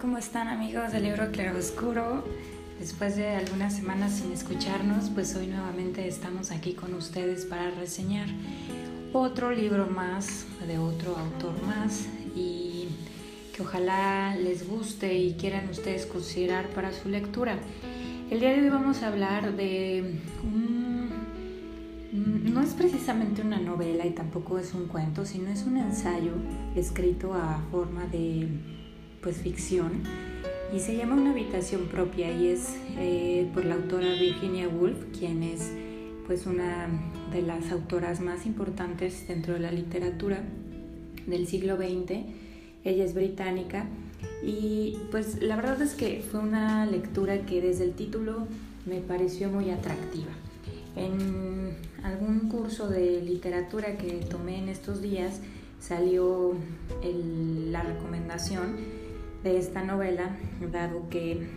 ¿Cómo están amigos del libro Claroscuro? Después de algunas semanas sin escucharnos, pues hoy nuevamente estamos aquí con ustedes para reseñar otro libro más, de otro autor más, y que ojalá les guste y quieran ustedes considerar para su lectura. El día de hoy vamos a hablar de no es precisamente una novela y tampoco es un cuento, sino es un ensayo escrito a forma de ficción, y se llama Una habitación propia, y es por la autora Virginia Woolf, quien es pues una de las autoras más importantes dentro de la literatura del siglo XX. Ella es británica y pues la verdad es que fue una lectura que desde el título me pareció muy atractiva. En algún curso de literatura que tomé en estos días salió la recomendación de esta novela, dado que,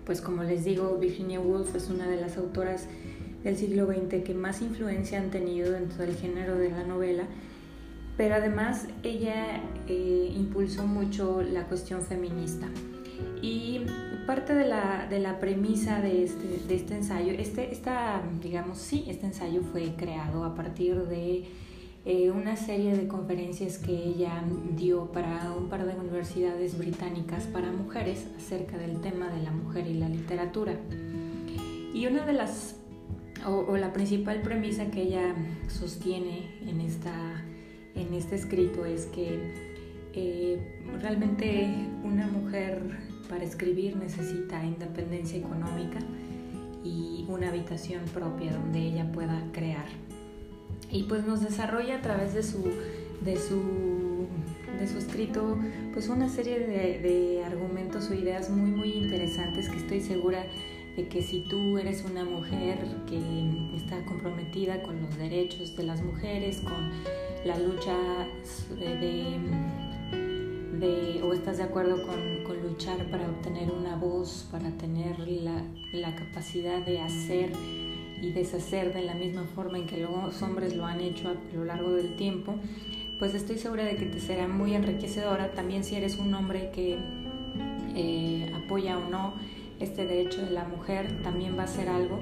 pues como les digo, Virginia Woolf es una de las autoras del siglo XX que más influencia han tenido dentro del género de la novela, pero además ella impulsó mucho la cuestión feminista. Y parte de la premisa de este ensayo, este ensayo fue creado a partir de una serie de conferencias que ella dio para un par de universidades británicas para mujeres acerca del tema de la mujer y la literatura. Y una de las, la principal premisa que ella sostiene en este escrito es que realmente una mujer para escribir necesita independencia económica y una habitación propia donde ella pueda crear. Y pues nos desarrolla a través de su escrito pues una serie de argumentos o ideas muy muy interesantes, que estoy segura de que si tú eres una mujer que está comprometida con los derechos de las mujeres, con la lucha o estás de acuerdo con luchar para obtener una voz, para tener la capacidad de hacer y deshacer de la misma forma en que los hombres lo han hecho a lo largo del tiempo, pues estoy segura de que te será muy enriquecedora. También si eres un hombre que apoya o no este derecho de la mujer, también va a ser algo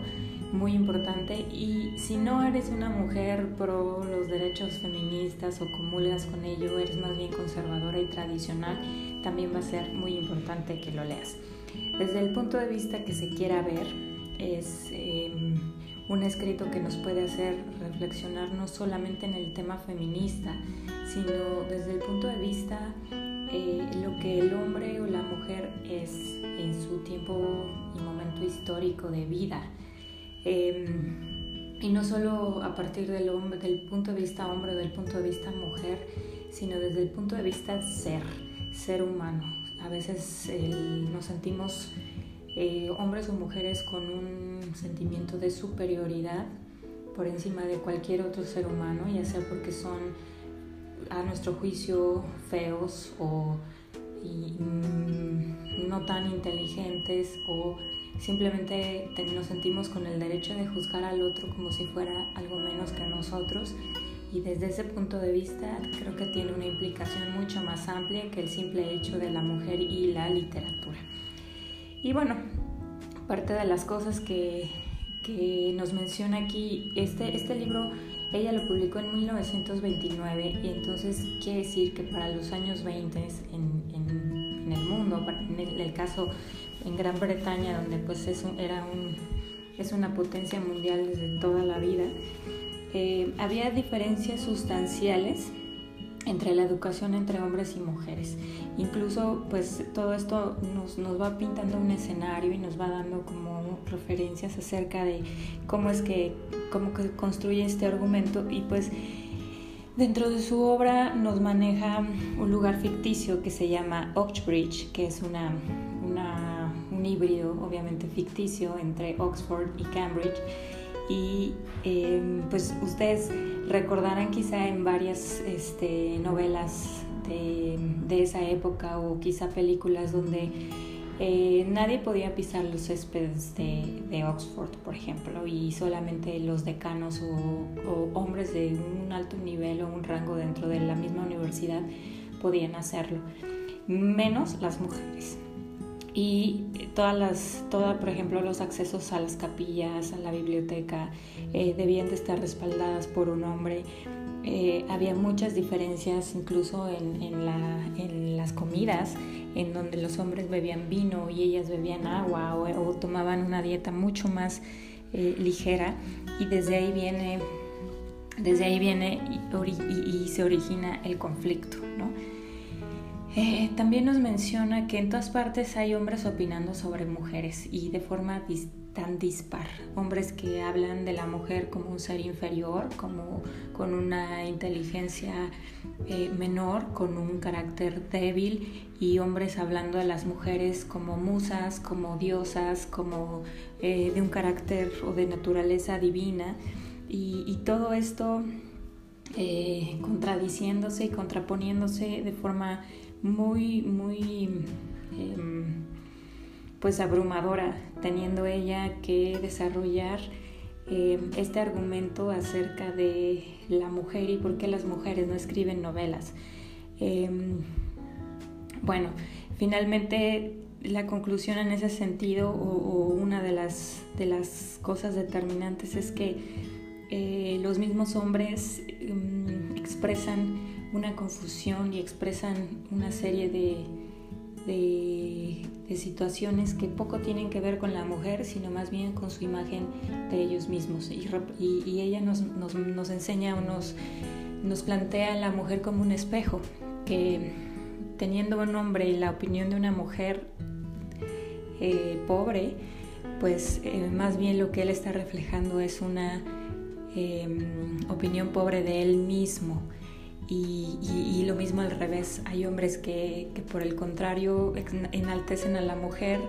muy importante. Y si no eres una mujer pro los derechos feministas o comulgas con ello, eres más bien conservadora y tradicional, también va a ser muy importante que lo leas. Desde el punto de vista que se quiera ver, es un escrito que nos puede hacer reflexionar no solamente en el tema feminista, sino desde el punto de vista lo que el hombre o la mujer es en su tiempo y momento histórico de vida, y no solo a partir del punto de vista hombre o del punto de vista mujer, sino desde el punto de vista ser humano. A veces nos sentimos hombres o mujeres con un sentimiento de superioridad por encima de cualquier otro ser humano, ya sea porque son a nuestro juicio feos o no tan inteligentes, o simplemente nos sentimos con el derecho de juzgar al otro como si fuera algo menos que nosotros. Y desde ese punto de vista creo que tiene una implicación mucho más amplia que el simple hecho de la mujer y la literatura. Y bueno, parte de las cosas que nos menciona aquí, este libro ella lo publicó en 1929, y entonces quiere decir que para los años 20 en el mundo, en el caso en Gran Bretaña, donde pues es una potencia mundial desde toda la vida, había diferencias sustanciales entre la educación entre hombres y mujeres. Incluso pues todo esto nos va pintando un escenario y nos va dando como referencias acerca de cómo que construye este argumento. Y pues dentro de su obra nos maneja un lugar ficticio que se llama Oxbridge, que es un híbrido obviamente ficticio entre Oxford y Cambridge. Y pues ustedes recordarán quizá en varias novelas de esa época, o quizá películas donde nadie podía pisar los céspedes de Oxford, por ejemplo, y solamente los decanos o hombres de un alto nivel o un rango dentro de la misma universidad podían hacerlo. menos las mujeres. Y por ejemplo, los accesos a las capillas, a la biblioteca, debían de estar respaldadas por un hombre. Había muchas diferencias incluso en las comidas, en donde los hombres bebían vino y ellas bebían agua o tomaban una dieta mucho más ligera, y desde ahí viene y se origina el conflicto, ¿no? También nos menciona que en todas partes hay hombres opinando sobre mujeres y de forma tan dispar. Hombres que hablan de la mujer como un ser inferior, como con una inteligencia menor, con un carácter débil, y hombres hablando de las mujeres como musas, como diosas, como de un carácter o de naturaleza divina, y todo esto contradiciéndose y contraponiéndose de forma muy pues abrumadora, teniendo ella que desarrollar este argumento acerca de la mujer y por qué las mujeres no escriben novelas. Bueno, finalmente la conclusión en ese sentido, o una de las cosas determinantes, es que los mismos hombres expresan una confusión y expresan una serie de situaciones que poco tienen que ver con la mujer, sino más bien con su imagen de ellos mismos. Y ella nos enseña o nos plantea a la mujer como un espejo, que teniendo un hombre y la opinión de una mujer pobre, pues más bien lo que él está reflejando es una opinión pobre de él mismo. Y lo mismo al revés, hay hombres que por el contrario enaltecen a la mujer,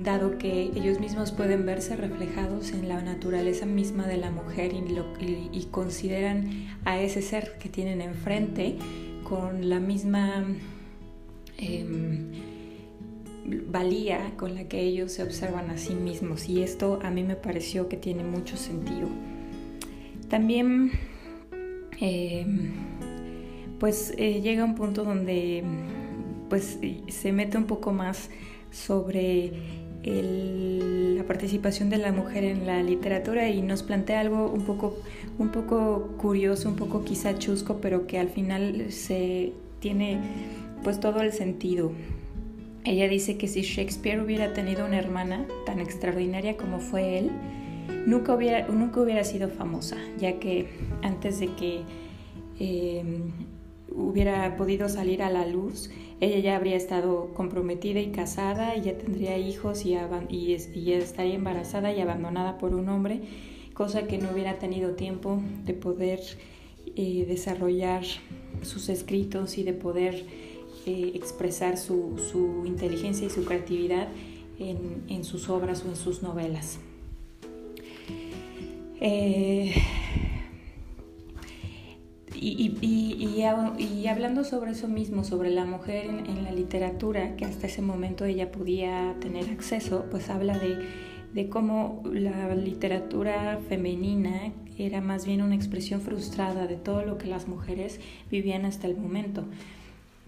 dado que ellos mismos pueden verse reflejados en la naturaleza misma de la mujer y consideran a ese ser que tienen enfrente con la misma valía con la que ellos se observan a sí mismos, y esto a mí me pareció que tiene mucho sentido. También llega un punto donde pues se mete un poco más sobre la participación de la mujer en la literatura, y nos plantea algo un poco curioso, un poco quizá chusco, pero que al final se tiene pues todo el sentido. Ella dice que si Shakespeare hubiera tenido una hermana tan extraordinaria como fue él, nunca hubiera sido famosa, ya que antes de que hubiera podido salir a la luz, ella ya habría estado comprometida y casada, y ya tendría hijos y ya estaría embarazada y abandonada por un hombre, cosa que no hubiera tenido tiempo de poder desarrollar sus escritos y de poder expresar su inteligencia y su creatividad en sus obras o en sus novelas. Y hablando sobre eso mismo, sobre la mujer en la literatura, que hasta ese momento ella podía tener acceso, pues habla de cómo la literatura femenina era más bien una expresión frustrada de todo lo que las mujeres vivían hasta el momento.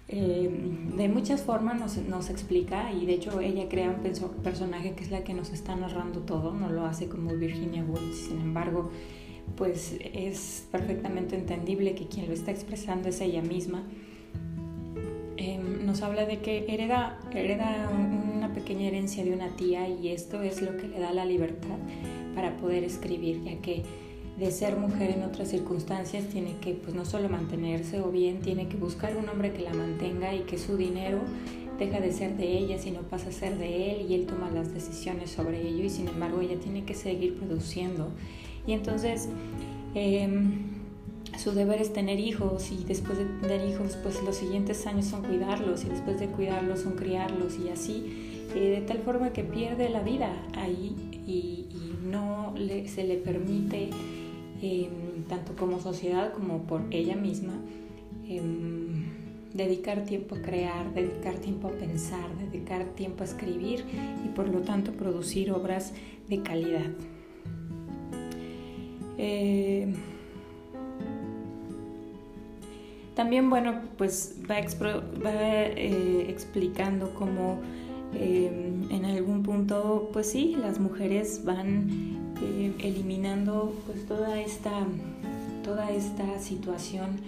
De muchas formas nos explica, y de hecho ella crea un personaje que es la que nos está narrando todo, no lo hace como Virginia Woolf, sin embargo pues es perfectamente entendible que quien lo está expresando es ella misma. Nos habla de que hereda una pequeña herencia de una tía, y esto es lo que le da la libertad para poder escribir, ya que de ser mujer en otras circunstancias tiene que pues no solo mantenerse, o bien tiene que buscar un hombre que la mantenga, y que su dinero deja de ser de ella sino pasa a ser de él, y él toma las decisiones sobre ello, y sin embargo ella tiene que seguir produciendo. Y entonces su deber es tener hijos, y después de tener hijos pues los siguientes años son cuidarlos, y después de cuidarlos son criarlos, y así de tal forma que pierde la vida ahí, y no se le permite tanto como sociedad como por ella misma dedicar tiempo a crear, dedicar tiempo a pensar, dedicar tiempo a escribir, y por lo tanto producir obras de calidad. También, bueno, pues va explicando cómo en algún punto, pues sí, las mujeres van eliminando pues toda esta situación,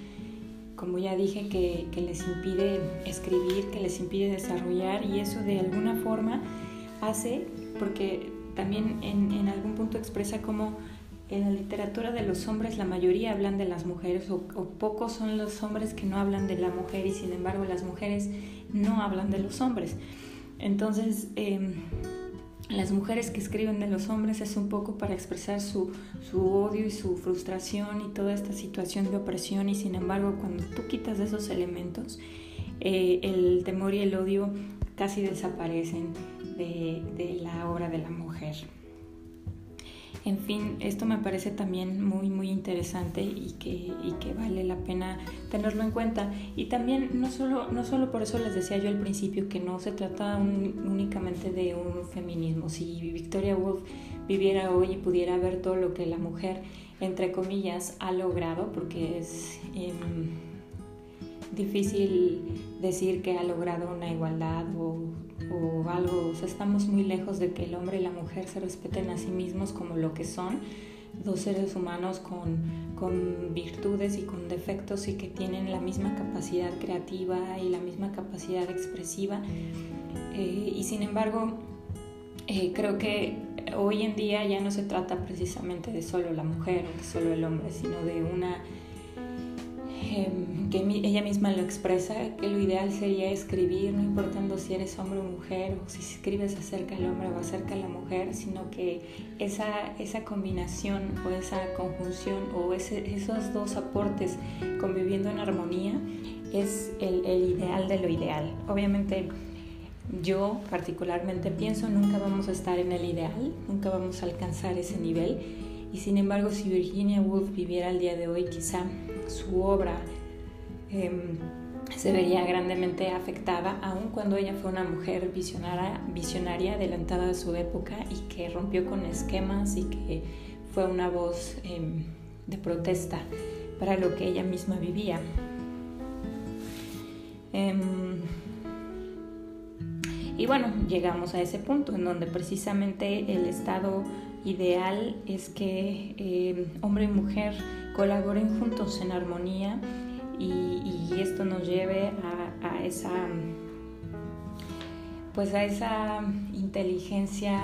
como ya dije, que les impide escribir, que les impide desarrollar, y eso de alguna forma hace, porque también en algún punto expresa cómo en la literatura de los hombres la mayoría hablan de las mujeres, o pocos son los hombres que no hablan de la mujer, y sin embargo las mujeres no hablan de los hombres. Entonces las mujeres que escriben de los hombres es un poco para expresar su odio y su frustración y toda esta situación de opresión, y sin embargo cuando tú quitas esos elementos, el temor y el odio casi desaparecen de la obra de la mujer. En fin, esto me parece también muy muy interesante y que vale la pena tenerlo en cuenta. Y también no solo por eso les decía yo al principio que no se trata únicamente de un feminismo. Si Victoria Woolf viviera hoy y pudiera ver todo lo que la mujer, entre comillas, ha logrado, porque es difícil decir que ha logrado una igualdad o algo, o sea, estamos muy lejos de que el hombre y la mujer se respeten a sí mismos como lo que son, dos seres humanos con virtudes y con defectos, y que tienen la misma capacidad creativa y la misma capacidad expresiva, y sin embargo creo que hoy en día ya no se trata precisamente de solo la mujer o de solo el hombre, sino de una que ella misma lo expresa, que lo ideal sería escribir, no importando si eres hombre o mujer, o si escribes acerca del hombre o acerca de la mujer, sino que esa combinación o esa conjunción o esos dos aportes conviviendo en armonía es el ideal de lo ideal. Obviamente yo particularmente pienso, nunca vamos a estar en el ideal, nunca vamos a alcanzar ese nivel, y sin embargo si Virginia Woolf viviera el día de hoy, quizá su obra se vería grandemente afectada, aun cuando ella fue una mujer visionaria, adelantada a su época, y que rompió con esquemas y que fue una voz de protesta para lo que ella misma vivía. Y bueno, llegamos a ese punto en donde precisamente el estado ideal es que hombre y mujer colaboren juntos en armonía, y esto nos lleve a esa inteligencia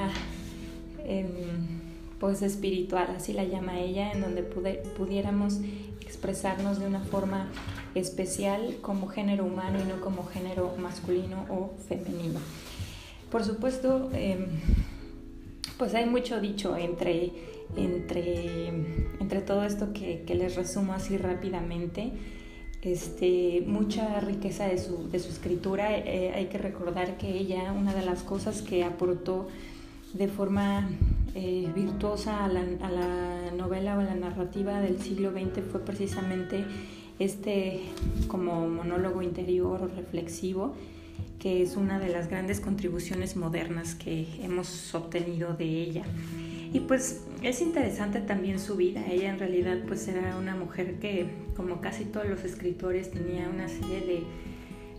pues espiritual, así la llama ella, en donde pudiéramos expresarnos de una forma especial como género humano y no como género masculino o femenino. Por supuesto, pues hay mucho dicho entre todo esto que les resumo así rápidamente. Mucha riqueza de su escritura. Hay que recordar que ella, una de las cosas que aportó de forma virtuosa a la novela o a la narrativa del siglo XX fue precisamente como monólogo interior o reflexivo, que es una de las grandes contribuciones modernas que hemos obtenido de ella. Y pues es interesante también su vida. Ella en realidad pues era una mujer que, como casi todos los escritores, tenía una serie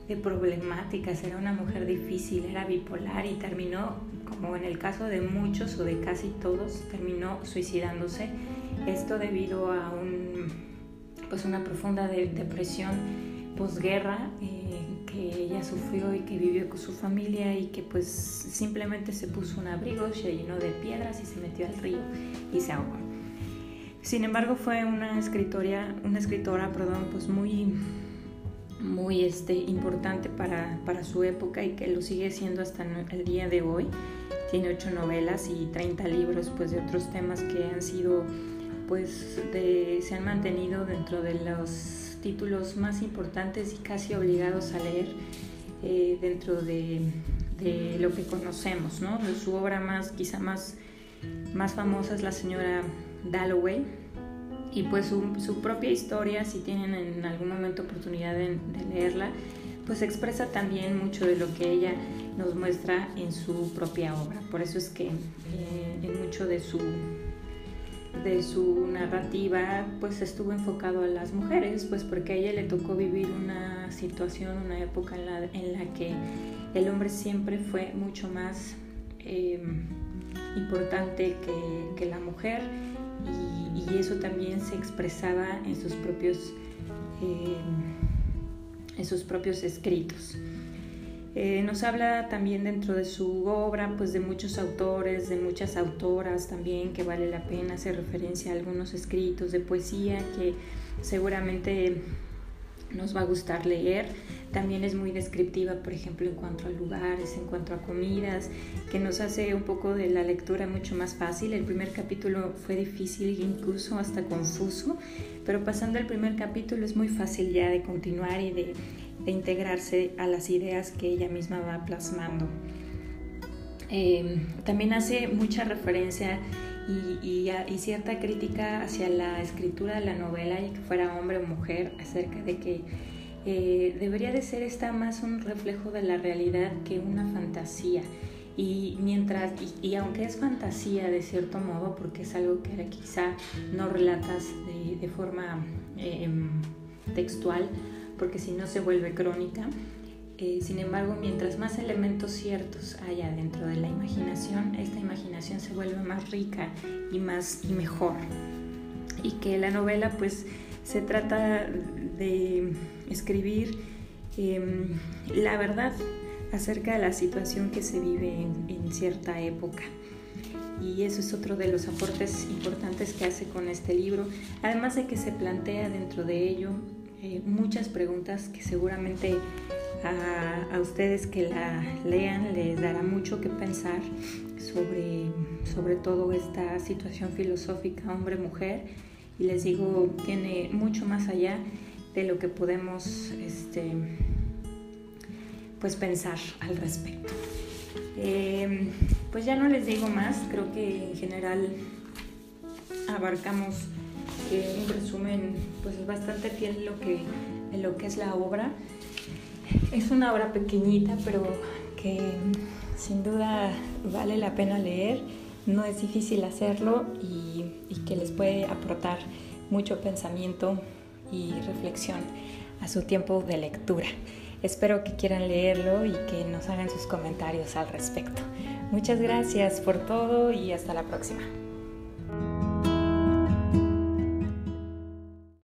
de problemáticas. Era una mujer difícil, era bipolar, y terminó, como en el caso de muchos o de casi todos, terminó suicidándose. Esto debido a una profunda depresión posguerra que ella sufrió y que vivió con su familia, y que pues simplemente se puso un abrigo, se llenó de piedras y se metió al río y se ahogó. Sin embargo, fue una escritora, pues muy importante para su época, y que lo sigue siendo hasta el día de hoy. Tiene 8 novelas y 30 libros pues de otros temas que han sido se han mantenido dentro de los títulos más importantes y casi obligados a leer dentro de lo que conocemos, ¿no? Su obra quizá más famosa es La señora Dalloway, y pues su propia historia, si tienen en algún momento oportunidad de leerla, pues expresa también mucho de lo que ella nos muestra en su propia obra. Por eso es que en mucho de de su narrativa pues estuvo enfocado a las mujeres, pues porque a ella le tocó vivir una situación, una época en la que el hombre siempre fue mucho más importante que la mujer, y eso también se expresaba en sus propios escritos. Nos habla también dentro de su obra pues de muchos autores, de muchas autoras también, que vale la pena hacer referencia a algunos escritos de poesía que seguramente nos va a gustar leer. También es muy descriptiva, por ejemplo, en cuanto a lugares, en cuanto a comidas, que nos hace un poco de la lectura mucho más fácil. El primer capítulo fue difícil, incluso hasta confuso, pero pasando el primer capítulo es muy fácil ya de continuar y de integrarse a las ideas que ella misma va plasmando. También hace mucha referencia y cierta crítica hacia la escritura de la novela, y que fuera hombre o mujer, acerca de que debería de ser esta más un reflejo de la realidad que una fantasía. Y aunque es fantasía de cierto modo, porque es algo que quizá no relatas de forma textual, porque si no se vuelve crónica, sin embargo, mientras más elementos ciertos haya dentro de la imaginación, esta imaginación se vuelve más rica y mejor. Y que la novela pues se trata de escribir la verdad acerca de la situación que se vive en cierta época. Y eso es otro de los aportes importantes que hace con este libro, además de que se plantea dentro de ello muchas preguntas que seguramente a ustedes que la lean les dará mucho que pensar sobre todo esta situación filosófica hombre-mujer, y les digo, tiene mucho más allá de lo que podemos pues pensar al respecto. Pues ya no les digo más, creo que en general abarcamos un resumen pues bastante fiel en lo que es la obra. Es una obra pequeñita, pero que sin duda vale la pena leer. No es difícil hacerlo y que les puede aportar mucho pensamiento y reflexión a su tiempo de lectura. Espero que quieran leerlo y que nos hagan sus comentarios al respecto. Muchas gracias por todo y hasta la próxima.